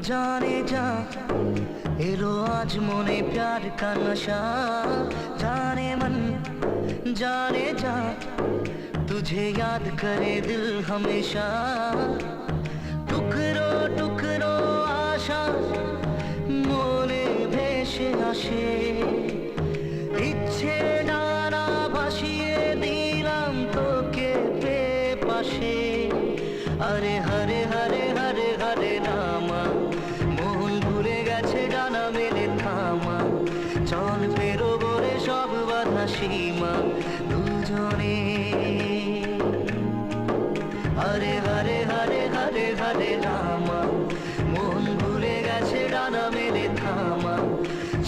जाने जा एलो आज मोने प्यार का नशा जाने मन जाने जा तुझे याद करे दिल हमेशा टुकरो टुकरो आशा मोने भेसे आशे इच्छे डाना भासिए दिलाम तोके पे पाशे अरे हरे हरे हरे हरे रामा मोहन भूले गेछे डाना मेले थामा चल पेरोबो रे सब बाधा सीमा दुजने हरे हरे हरे हरे हरे रामा मोहन भूले गेछे डाना मेले थामा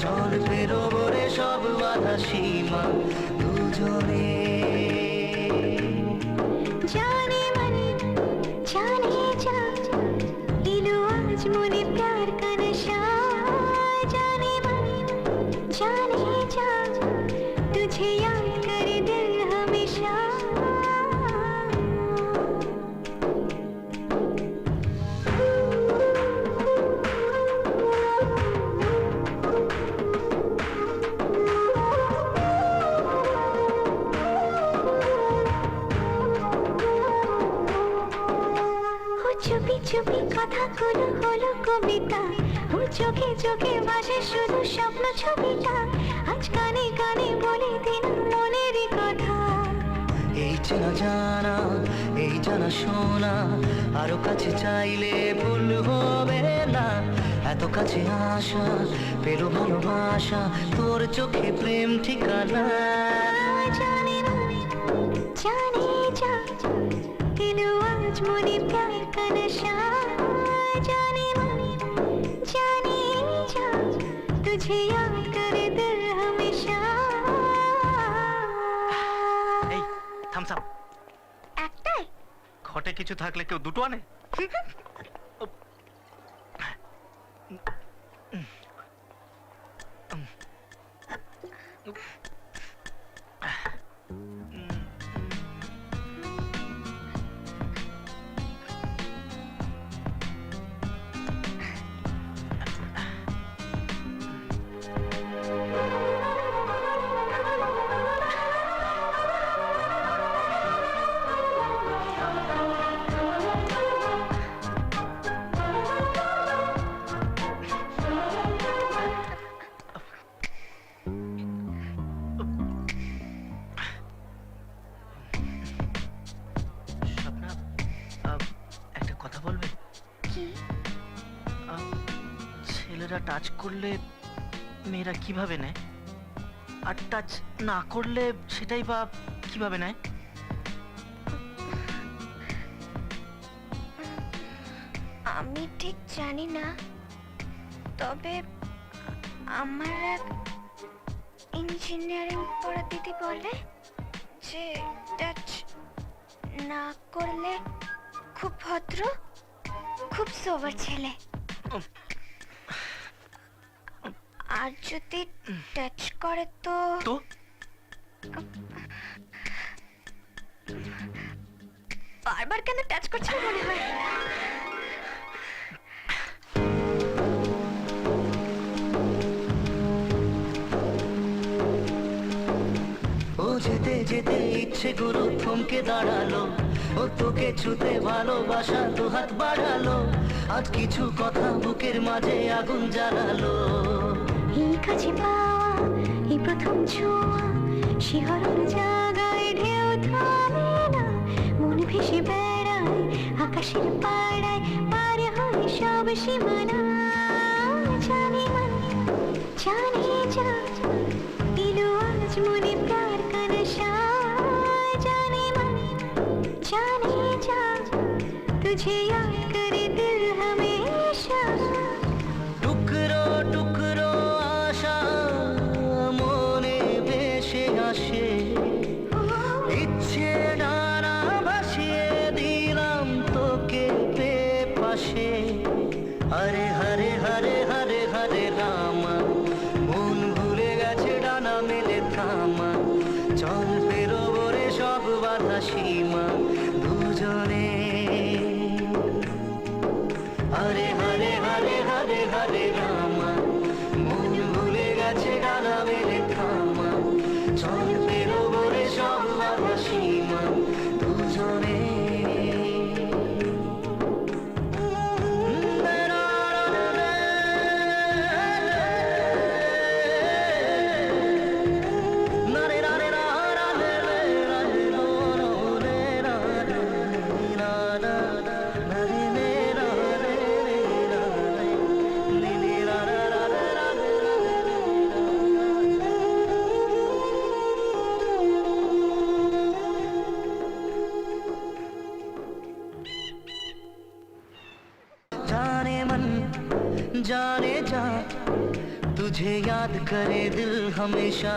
चल पेरोबो रे सब बाधा सीमा दुजने जाने मन जाने जा एलो आज मोने प्यार का नशा जाने मन जाने जा तुझे याद करे दिल हमेशा চুপি চুপি কথাগুলো হলো কবিতা ও চোখে চোখে ভাসে শুধু স্বপ্ন ছবিটা আজ কানে কানে বলে দিন মনেরই কথা এই চেনা জানা এই জানা শোনা আরো কাছে চাইলে ভুল হবে না এত কাছে আসা পেলো ভালোবাসা তোর চোখে প্রেম ঠিকানা জানে না জানে যা এলো আজ মনে প্যার का नशा जाने मन जाने जा तुझे याद करे दिल हमेशा এই থামস আপ একটাই ঘটে কিছু থাকলে কেউ দুটো আনে ছেলেরা টাচ করলে মেয়েরা কিভাবে নেয় আর টাচ না করলে সেটাই বা কিভাবে নেয় আমি ঠিক জানি না তবে আমার এক ইঞ্জিনিয়ারিং পড়া দিদি বলে যে টাচ না করলে খুব ভদ্র খুব সোবার ছেলে আর যদি টাচ করে তো বারবার কেন টাচ করছে মনে হয় ও যেতে যেতে ইচ্ছে গুরু থমকে দাঁড়ালো ও তোকে ছুতে ভালোবাসা তো হাত বাড়ালো আজ কিছু কথা বুকের মাঝে আগুন জ্বালালো এই কাছে পাওয়া এই প্রথম ছোঁয়া শিহরণ জাগায় ঢেউ থামে না মন ভেসে বেড়ায় আকাশের পাড়ায় পার হয় সব সীমানা জানে মন জানে যা এলো আজ মনে প্যার का नशा जाने मन जाने जा तुझे याद करे दिल हमेशा টুকরো টুকরো আশা মনে ভেসে আসে ইচ্ছে ডানা ভাসিয়ে দিলাম তোকে পে পাশে হরে হরে হরে হরে হরে রামা মন ভুলে গেছে ডানা মেলে থামা চল পেরোবো রে সব বাধা সীমা দুজনে হরে হরে হরে হরে হরে রামা মন ভুলে গেছে ডানা মেলে থামা চল বেরোবো রে সব বাধা সীমা দুজনে जाने मन जाने जा तुझे याद करे दिल हमेशा